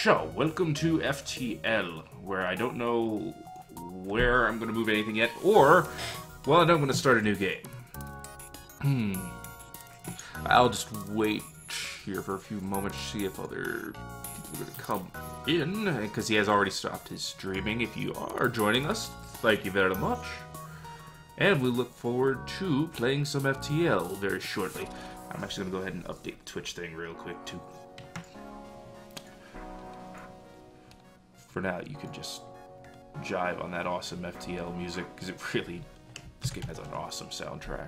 So, welcome to FTL, where I don't know where I'm going to move anything yet, or, well, I know I'm going to start a new game. I'll just wait here for a few moments to see if other people are going to come in, because he has already stopped his streaming. If you are joining us, thank you very much. And we look forward to playing some FTL very shortly. I'm actually going to go ahead and update the Twitch thing real quick, too. For now, you can just jive on that awesome FTL music, because it really, this game has an awesome soundtrack.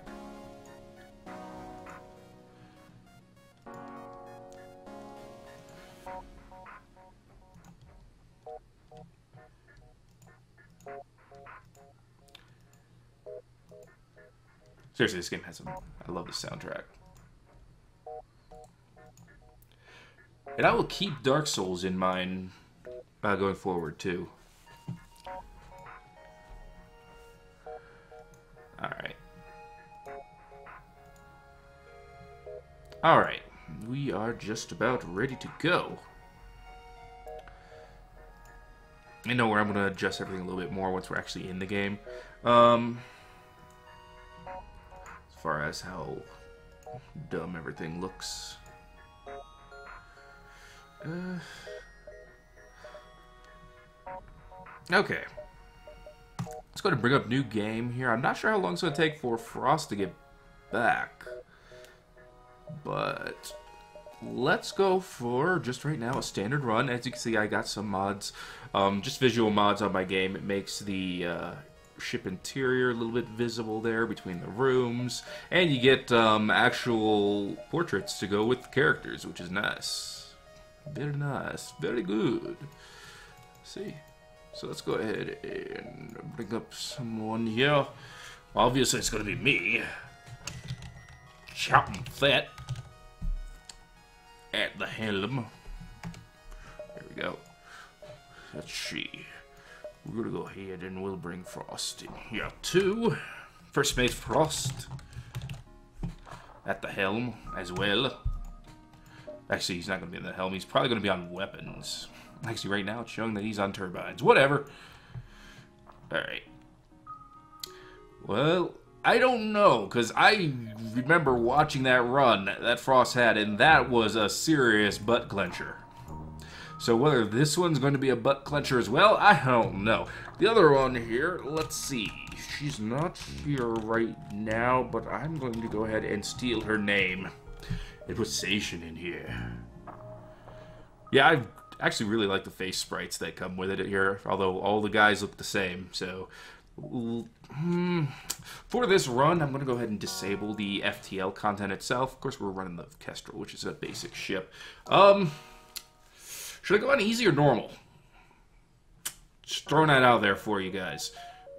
Seriously, this game has I love the soundtrack. And I will keep Dark Souls in mind going forward, too. Alright. Alright. We are just about ready to go. I know where I'm going to adjust everything a little bit more once we're actually in the game. As far as how dumb everything looks. Okay. Let's go ahead and bring up new game here. I'm not sure how long it's going to take for Frost to get back. But let's go for, just right now, a standard run. As you can see, I got some mods. Just visual mods on my game. It makes the ship interior a little bit visible there between the rooms. And you get actual portraits to go with the characters, which is nice. Very nice. Very good. Let's see. So let's go ahead and bring up someone here. Obviously, it's going to be me. Captain Thet. At the helm. There we go. Let's see. We're going to go ahead and we'll bring Frost in here too. First Mate Frost. At the helm as well. Actually, he's not going to be in the helm. He's probably going to be on weapons. Actually, right now it's showing that he's on turbines. Whatever. Alright. Well, I don't know, because I remember watching that run that Frost had, and that was a serious butt clencher. So whether this one's going to be a butt clencher as well, I don't know. The other one here, let's see. She's not here right now, but I'm going to go ahead and steal her name. It was Sation in here. Yeah, I actually really like the face sprites that come with it here, although all the guys look the same. So, for this run, I'm going to go ahead and disable the FTL content itself. Of course, we're running the Kestrel, which is a basic ship. Should I go on easy or normal? Just throwing that out there for you guys,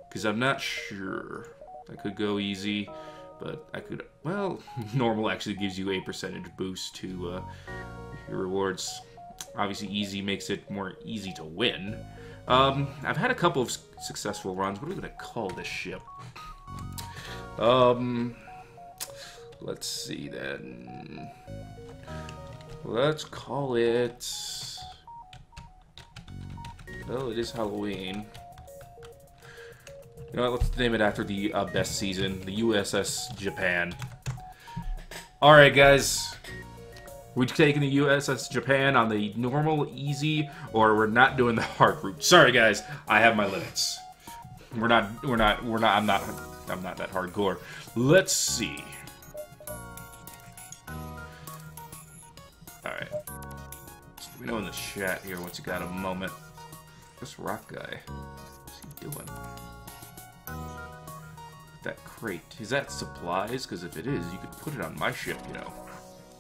because I'm not sure. I could go easy, but I could, well, normal actually gives you a percentage boost to your rewards. Obviously, easy makes it more easy to win. I've had a couple of successful runs. What are we going to call this ship? Let's see then. Let's call it... Well, it is Halloween. You know what, let's name it after the best season, the USS Japan. Alright, guys. We're taking the USS Japan on the normal, easy, or we're not doing the hard route. Sorry, guys, I have my limits. I'm not that hardcore. Let's see. Alright. Let me know in the chat here once you got a moment. This rock guy, what's he doing? That crate, is that supplies? Because if it is, you could put it on my ship, you know.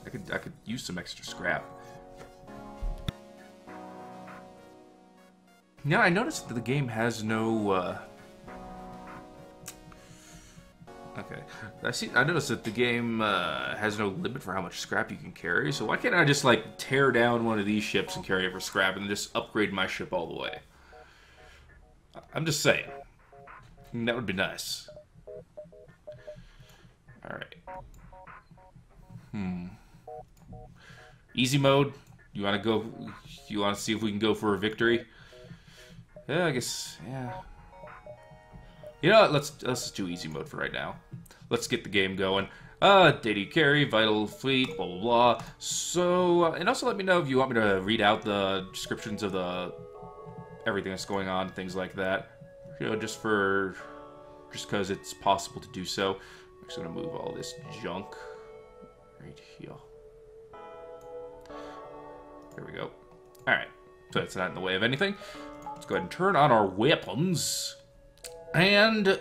I could use some extra scrap. Now I noticed that the game has no okay. I noticed that the game has no limit for how much scrap you can carry, so why can't I just like tear down one of these ships and carry it for scrap and just upgrade my ship all the way? I'm just saying. That would be nice. Alright. Easy mode. You want to go? You want to see if we can go for a victory? Yeah, I guess. Yeah. You know what? Let's just do easy mode for right now. Let's get the game going. Data carry, vital fleet, blah blah blah. So, and also let me know if you want me to read out the descriptions of the everything that's going on, things like that. You know, just because it's possible to do so. I'm just gonna move all this junk right here. There we go. All right, so it's not in the way of anything. Let's go ahead and turn on our weapons. And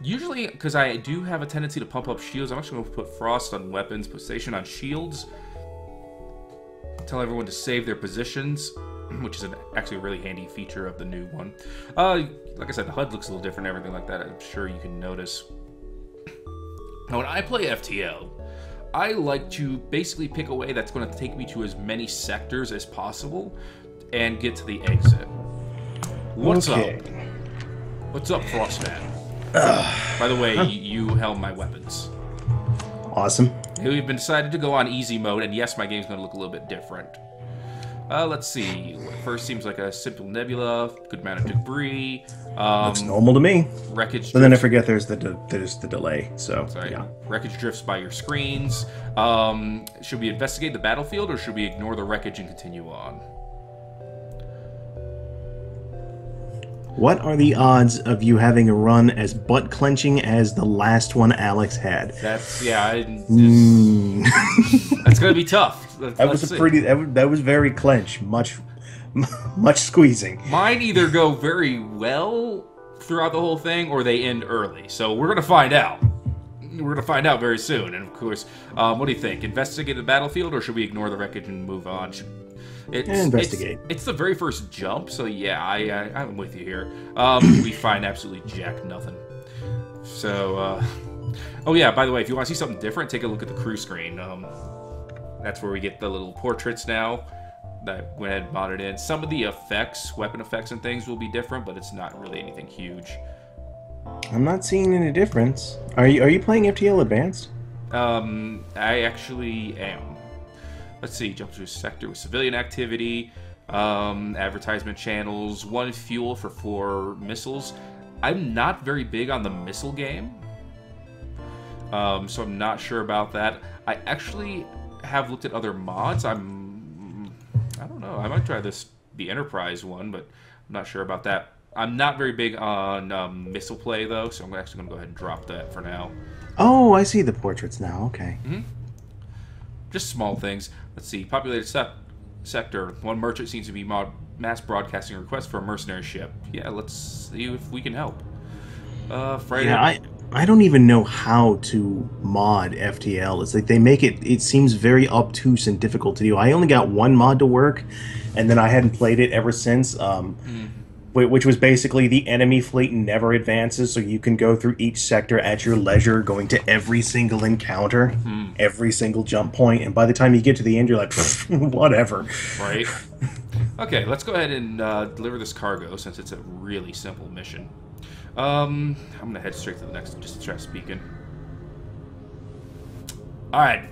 usually, because I do have a tendency to pump up shields, I'm actually going to put frost on weapons, put station on shields. Tell everyone to save their positions, which is actually a really handy feature of the new one. Like I said, the HUD looks a little different, everything like that. I'm sure you can notice. Now, when I play FTL, I like to basically pick a way that's going to take me to as many sectors as possible and get to the exit. What's up? What's up, Frostman? By the way, you held my weapons. Awesome. We've been decided to go on easy mode, and yes, my game's going to look a little bit different. Let's see. First seems like a simple nebula, good amount of debris. Looks normal to me. Wreckage. But then I forget there's the delay. So sorry. Yeah. Wreckage drifts by your screens. Should we investigate the battlefield, or should we ignore the wreckage and continue on? What are the odds of you having a run as butt-clenching as the last one Alex had? That's, yeah, that's going to be tough. That was very clench, much squeezing. Mine either go very well throughout the whole thing, or they end early. So we're going to find out. We're going to find out very soon. And of course, what do you think? Investigate the battlefield, or should we ignore the wreckage and move on? Investigate. It's the very first jump, so yeah, I'm with you here. We find absolutely jack nothing. So, oh yeah, by the way, if you want to see something different, take a look at the crew screen. That's where we get the little portraits now that went ahead and modded in. Some of the effects, weapon effects and things will be different, but it's not really anything huge. I'm not seeing any difference. Are you playing FTL Advanced? I actually am. Let's see, jump to a sector with civilian activity, advertisement channels, 1 fuel for 4 missiles. I'm not very big on the missile game, so I'm not sure about that. I actually have looked at other mods. I don't know, I might try the Enterprise one, but I'm not sure about that. I'm not very big on missile play, though, so I'm actually going to go ahead and drop that for now. Oh, I see the portraits now, okay. Mm-hmm. Just small things. Let's see. Populated sector. 1 merchant seems to be mass broadcasting a request for a mercenary ship. Yeah, let's see if we can help. Friday. Yeah, I don't even know how to mod FTL. It's like they make it seems very obtuse and difficult to do. I only got 1 mod to work, and then I hadn't played it ever since. Which was basically the enemy fleet never advances, so you can go through each sector at your leisure, going to every single encounter, every single jump point, and by the time you get to the end, you're like, whatever. Right. Okay, let's go ahead and deliver this cargo, since it's a really simple mission. I'm going to head straight to the next distress beacon. Alright,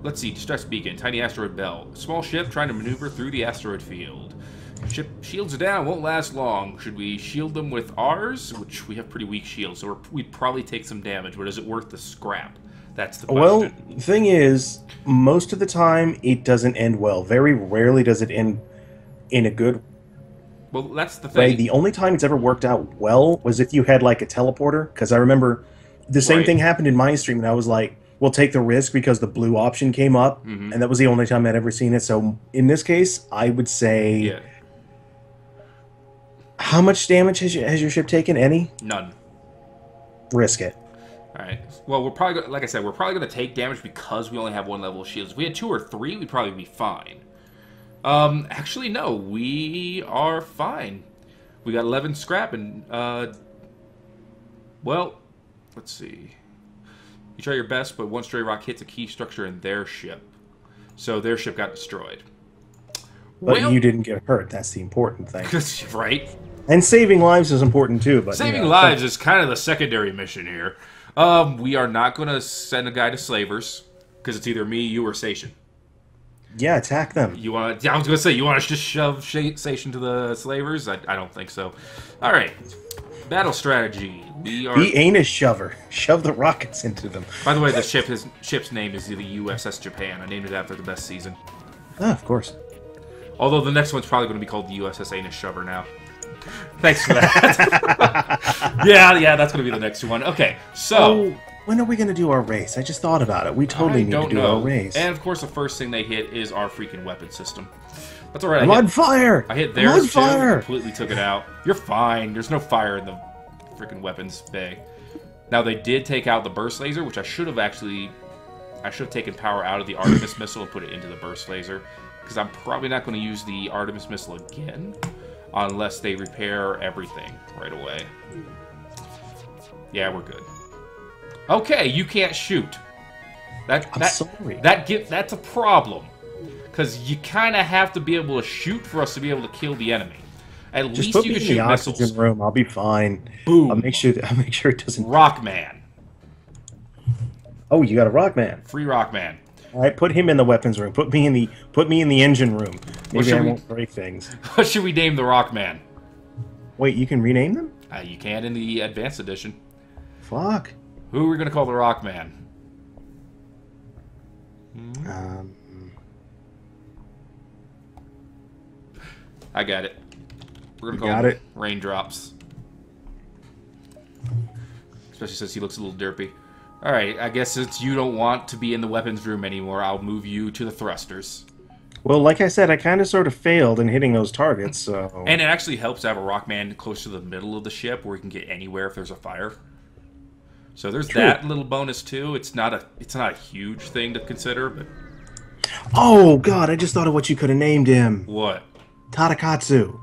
let's see, distress beacon, tiny asteroid belt. Small ship trying to maneuver through the asteroid field. Ship shields are down, won't last long. Should we shield them with ours? Which we have pretty weak shields, so we'd probably take some damage, but is it worth the scrap? That's the question. Well, the thing is, most of the time, it doesn't end well. Very rarely does it end in a good Well, that's the thing. The only time it's ever worked out well was if you had, like, a teleporter, because I remember the same thing happened in my stream, and I was like, we'll take the risk because the blue option came up, and that was the only time I'd ever seen it. So, in this case, I would say... Yeah. How much damage has your ship taken? Any? None. Risk it. All right. Well, we're probably, like I said, we're probably going to take damage because we only have 1 level of shields. If we had 2 or 3, we'd probably be fine. Actually, no. We are fine. We got 11 scrap and, well, let's see. You try your best, but 1 stray rock hits a key structure in their ship. So their ship got destroyed. But you didn't get hurt. That's the important thing. Right. And saving lives is important too. But saving lives is kind of the secondary mission here. We are not going to send a guy to slavers because it's either me, you, or Station. Yeah, attack them. You want? I was gonna say you want to just shove station to the slavers. I don't think so. All right, battle strategy. We are. Be anus shover. Shove the rockets into them. By the way, the ship's name is the USS Japan. I named it after the best season. Ah, of course. Although the next one's probably going to be called the USS Anus Shover now. Thanks for that. yeah, that's going to be the next one. Okay, so... Oh, when are we going to do our race? I just thought about it. We totally need to do our race. And, of course, the first thing they hit is our freaking weapon system. That's alright. I'm on fire! I hit theirs, too. Completely took it out. You're fine. There's no fire in the freaking weapons bay. Now, they did take out the burst laser, which I should have taken power out of the Artemis missile and put it into the burst laser. Because I'm probably not going to use the Artemis missile again unless they repair everything right away. Yeah, we're good. Okay, you can't shoot. I'm sorry. That's a problem. Because you kind of have to be able to shoot for us to be able to kill the enemy. At least you can shoot missiles. Just put me in the oxygen room. I'll be fine. Boom. I'll make sure it doesn't... Rockman. Oh, you got a Rockman. Free Rockman. All right, put him in the weapons room. Put me in the engine room. Maybe I won't break things. What should we name the Rockman? Wait, you can rename them? You can in the Advanced Edition. Fuck. Who are we gonna call the Rockman? I got it. We're gonna call him Raindrops. Especially since he looks a little derpy. Alright, I guess since you don't want to be in the weapons room anymore, I'll move you to the thrusters. Well, like I said, I kind of sort of failed in hitting those targets, so... And it actually helps to have a Rockman close to the middle of the ship where he can get anywhere if there's a fire. So there's that little bonus too. It's not a huge thing to consider, but... Oh, God, I just thought of what you could have named him. What? Tadakatsu.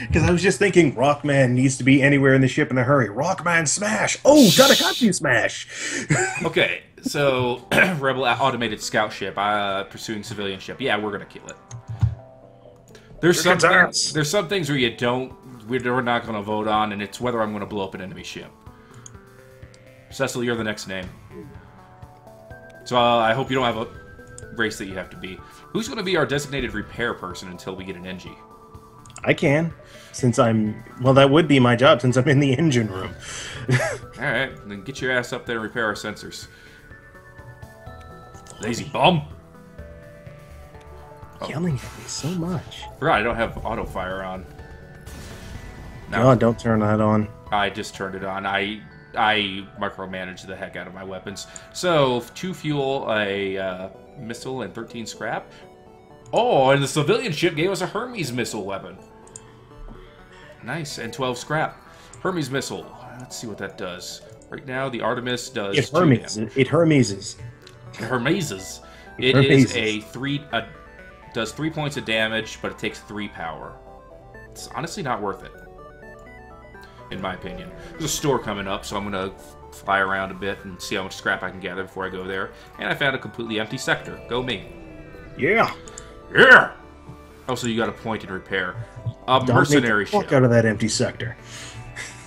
Because I was just thinking Rockman needs to be anywhere in the ship in a hurry. Rockman smash! Oh, Tadakatsu smash! Okay, so Rebel automated scout ship pursuing civilian ship. Yeah, we're gonna kill it. There's some things where we're not gonna vote on, and it's whether I'm gonna blow up an enemy ship. Cecil, you're the next name. So I hope you don't have a race that you have to be. Who's gonna be our designated repair person until we get an NG? I can, since I'm... Well, that would be my job, since I'm in the engine room. Alright, then get your ass up there and repair our sensors. Lazy bum! Yelling at me so much. Right, I don't have auto fire on. No. God, don't turn that on. I just turned it on. I micromanage the heck out of my weapons. So, 2 fuel, a missile, and 13 scrap. Oh, and the civilian ship gave us a Hermes missile weapon. Nice, and 12 scrap. Hermes missile. Let's see what that does. Right now, the Artemis does... It Hermeses. It is does 3 points of damage, but it takes 3 power. It's honestly not worth it, in my opinion. There's a store coming up, so I'm going to fly around a bit and see how much scrap I can gather before I go there. And I found a completely empty sector. Go me. Yeah. Yeah! Also, you got a point in repair. A mercenary ship. Fuck out of that empty sector.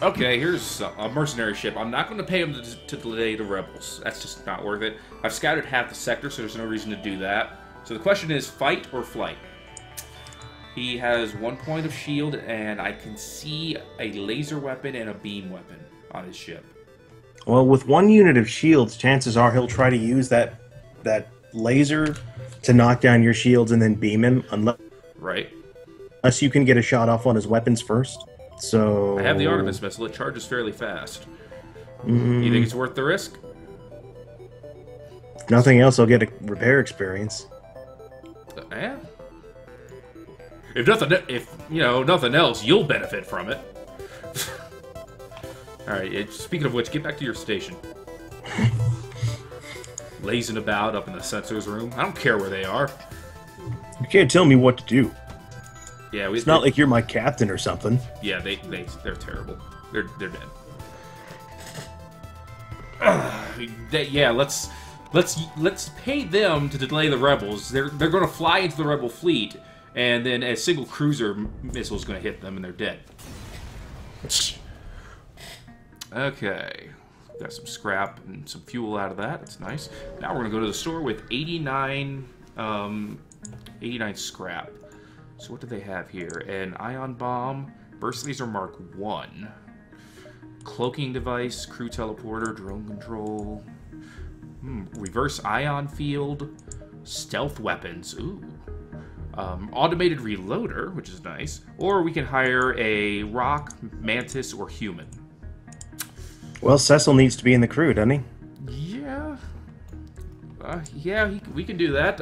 Okay, here's a mercenary ship. I'm not going to pay them to delay the rebels. That's just not worth it. I've scouted half the sector, so there's no reason to do that. So the question is, fight or flight? He has 1 point of shield, and I can see a laser weapon and a beam weapon on his ship. Well, with 1 unit of shields, chances are he'll try to use that laser to knock down your shields and then beam him, unless you can get a shot off on his weapons first. So I have the Artemis missile. It charges fairly fast. You think it's worth the risk? If nothing else, I'll get a repair experience. Yeah. If nothing else, you'll benefit from it. All right. Speaking of which, get back to your station. Lazing about up in the sensors room. I don't care where they are. You can't tell me what to do. Yeah, it's not like you're my captain or something. Yeah, they're terrible. They're dead. Yeah, let's pay them to delay the rebels. They're going to fly into the rebel fleet, and then a single cruiser missile is going to hit them, and they're dead. Okay, Got some scrap and some fuel out of that. That's nice. Now we're going to go to the store with 89 scrap. So what do they have here? An ion bomb, burst laser Mark 1, cloaking device, crew teleporter, drone control, reverse ion field, stealth weapons, ooh, automated reloader, which is nice, or we can hire a rock, mantis, or human. Well, Cecil needs to be in the crew, doesn't he? Yeah. We can do that.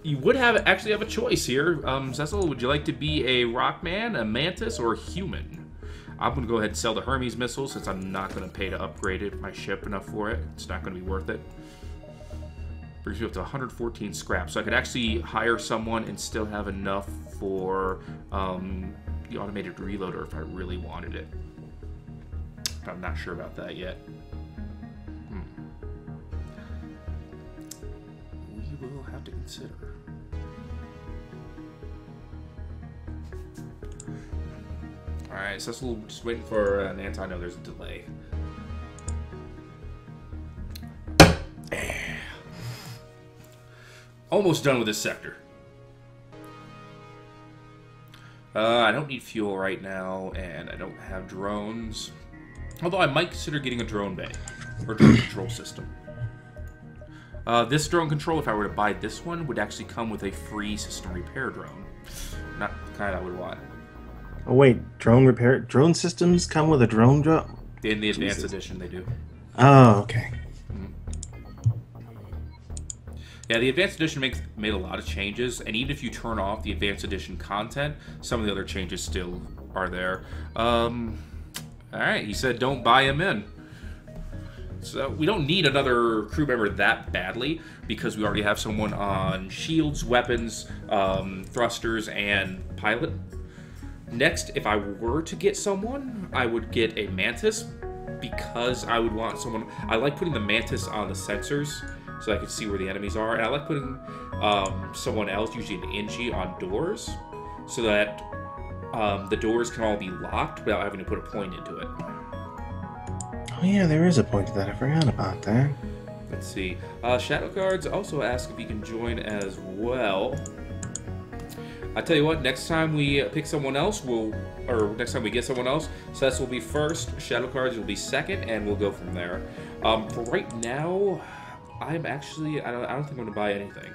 You would actually have a choice here. Cecil, would you like to be a rockman, a mantis, or a human? I'm going to go ahead and sell the Hermes missile since I'm not going to pay to upgrade it, my ship enough for it. It's not going to be worth it. Brings you up to 114 scrap. So I could actually hire someone and still have enough for the automated reloader if I really wanted it. I'm not sure about that yet. We will have to consider. Alright, Cecil, just waiting for an anti. No, there's a delay. Almost done with this sector. I don't need fuel right now, and I don't have drones. Although I might consider getting a drone bay, or drone control system. This drone control, if I were to buy this one, would actually come with a free system repair drone. Not the kind I would want. Oh wait, drone systems come with a drone drone? In the Advanced Edition, they do. Oh, okay. Yeah, the Advanced Edition made a lot of changes, and even if you turn off the Advanced Edition content, some of the other changes still are there. Alright, he said don't buy him in. So we don't need another crew member that badly, because we already have someone on shields, weapons, thrusters, and pilot. Next, if I were to get someone, I would get a mantis, because I would want someone... I like putting the mantis on the sensors, so I can see where the enemies are, and I like putting someone else, usually an Ingi, on doors, so that the doors can all be locked without having to put a point into it. Oh yeah, there is a point to that. I forgot about that. Let's see. Shadow Cards also ask if you can join as well. I tell you what, next time we pick someone else, next time we get someone else, Cess will be first, Shadow Cards will be second, and we'll go from there. For right now, I don't think I'm going to buy anything.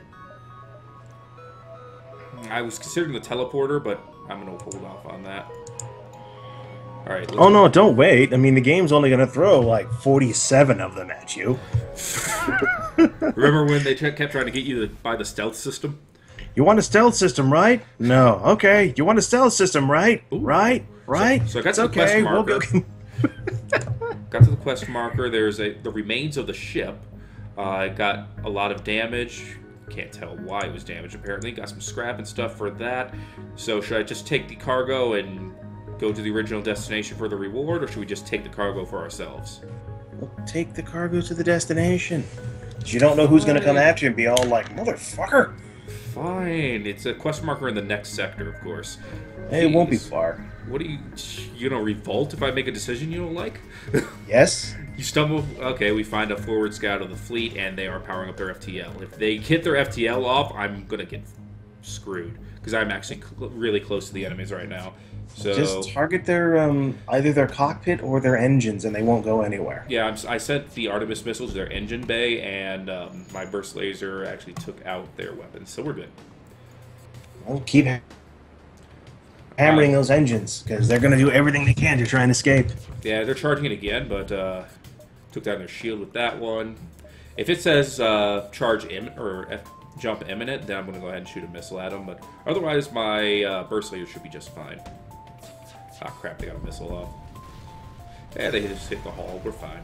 I was considering the teleporter, but I'm going to hold off on that. All right. Oh no, don't wait. I mean, the game's only going to throw like 47 of them at you. Remember when they kept trying to get you to buy the stealth system? You want a stealth system, right? No. Okay. You want a stealth system, right? Ooh. Right? So I got to the quest marker. Got to the quest marker. There's the remains of the ship. Got a lot of damage. Can't tell why it was damaged, apparently. Got some scrap and stuff for that. So should I just take the cargo and go to the original destination for the reward, or should we just take the cargo for ourselves? Well, take the cargo to the destination. You don't know who's going to come after you and be all like, motherfucker. Fine. It's a quest marker in the next sector, of course. Hey, it won't be far. What do you know, revolt if I make a decision you don't like? Yes. You stumble... Okay, we find a forward scout of the fleet, and they are powering up their FTL. If they hit their FTL off, I'm going to get screwed, because I'm actually really close to the enemies right now. So just target their either their cockpit or their engines, and they won't go anywhere. Yeah, I sent the Artemis missiles to their engine bay, and my burst laser actually took out their weapons, so we're good. Well, keep hammering those engines, because they're going to do everything they can to try and escape. Yeah, they're charging it again, but took down their shield with that one. If it says charge imminent or jump imminent, then I'm going to go ahead and shoot a missile at them. But otherwise, my burst laser should be just fine. Ah, crap, they got a missile off. Yeah, they just hit the hull. We're fine.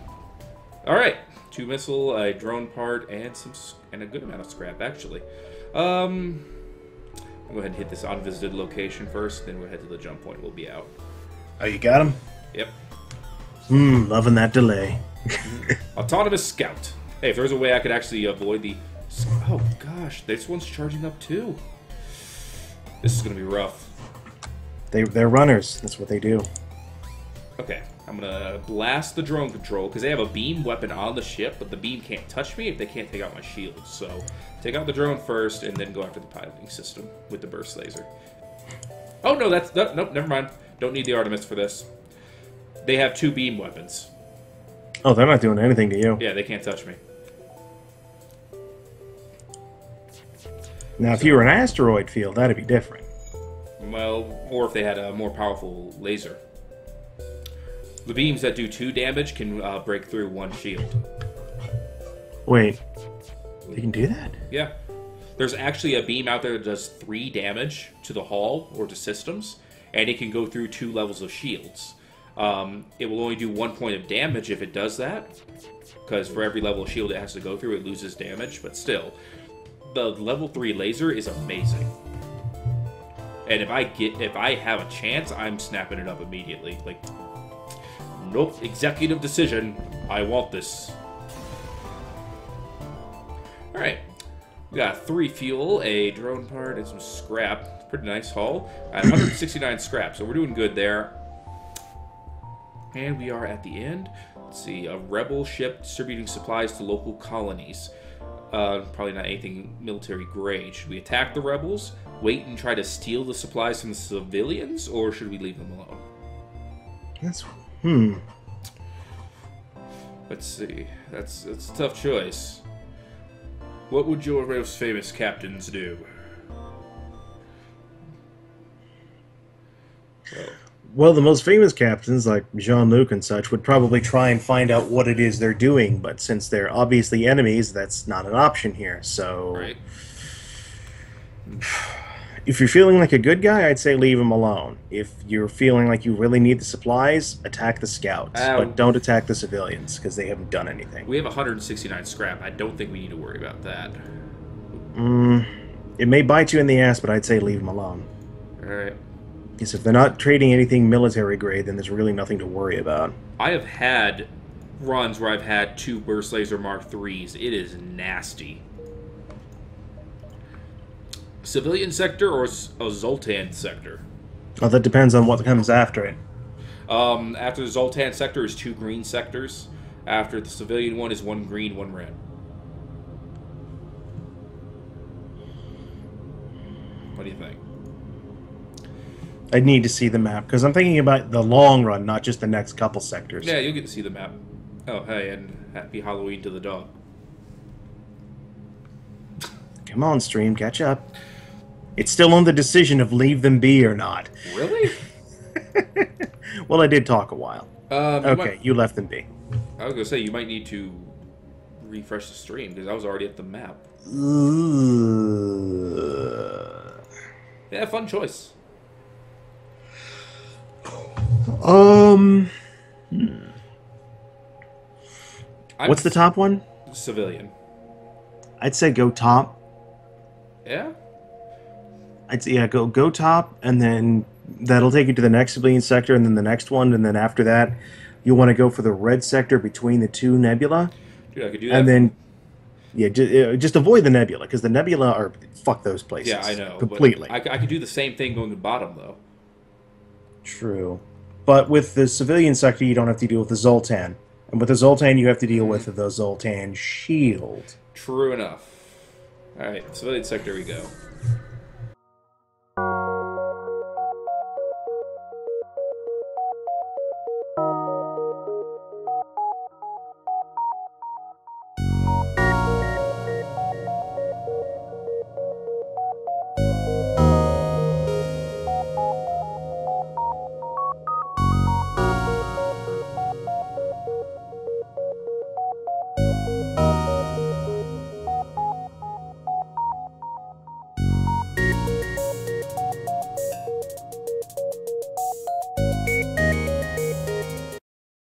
Alright, 2 missile, a drone part, and a good amount of scrap, actually. I'll go ahead and hit this unvisited location first, then we'll head to the jump point. We'll be out. Oh, you got him? Yep. Loving that delay. Autonomous Scout. Hey, if there's a way I could actually avoid the... Oh, gosh, this one's charging up, too. This is going to be rough. They're runners. That's what they do. Okay, I'm gonna blast the drone control, because they have a beam weapon on the ship, but the beam can't touch me if they can't take out my shield. So, take out the drone first, and then go after the piloting system with the burst laser. Oh, no, nope, never mind. Don't need the Artemis for this. They have 2 beam weapons. Oh, they're not doing anything to you. Yeah, they can't touch me. Now, if you were an asteroid field, that'd be different. Well, or if they had a more powerful laser. The beams that do 2 damage can break through 1 shield. Wait, they can do that? Yeah. There's actually a beam out there that does 3 damage to the hull or to systems, and it can go through 2 levels of shields. It will only do 1 point of damage if it does that, because for every level of shield it has to go through, it loses damage, but still. The level 3 laser is amazing. And if I have a chance, I'm snapping it up immediately. Like, nope, executive decision. I want this. Alright. We got 3 fuel, a drone part, and some scrap. Pretty nice haul. 169 scrap, so we're doing good there. And we are at the end. Let's see, a rebel ship distributing supplies to local colonies. Probably not anything military grade. Should we attack the rebels, wait and try to steal the supplies from the civilians, or should we leave them alone? That's... Let's see. That's a tough choice. What would your most famous captains do? Well, the most famous captains, like Jean-Luc and such, would probably try and find out what it is they're doing, but since they're obviously enemies, that's not an option here, so... Right. If you're feeling like a good guy, I'd say leave him alone. If you're feeling like you really need the supplies, attack the scouts. But don't attack the civilians, because they haven't done anything. We have 169 scrap. I don't think we need to worry about that. It may bite you in the ass, but I'd say leave him alone. Alright. Because if they're not trading anything military grade, then there's really nothing to worry about. I have had runs where I've had 2 burst laser Mark IIIs. It is nasty. Civilian sector or a Zoltan sector? Oh, that depends on what comes after it. After the Zoltan sector is 2 green sectors. After the civilian one is 1 green, 1 red. What do you think? I'd need to see the map, because I'm thinking about the long run, not just the next couple sectors. Yeah, you'll get to see the map. Oh, hey, and happy Halloween to the dog. Come on, stream, catch up. It's still on the decision of leave them be or not. Really? Well, I did talk a while. Okay, you left them be. I was going to say, you might need to refresh the stream, because I was already at the map. Yeah, fun choice. What's the top one? Civilian. I'd say go top. Yeah? I'd say, yeah, go top, and then that'll take you to the next civilian sector, and then the next one, and then after that, you'll want to go for the red sector between the 2 nebula. Dude, I could do that. And then, yeah, just avoid the nebula, because the nebula are, fuck those places. Yeah, I know. Completely. I could do the same thing going to the bottom, though. True. But with the civilian sector, you don't have to deal with the Zoltan. And with the Zoltan, you have to deal with the Zoltan shield. True enough. Alright, civilian sector we go.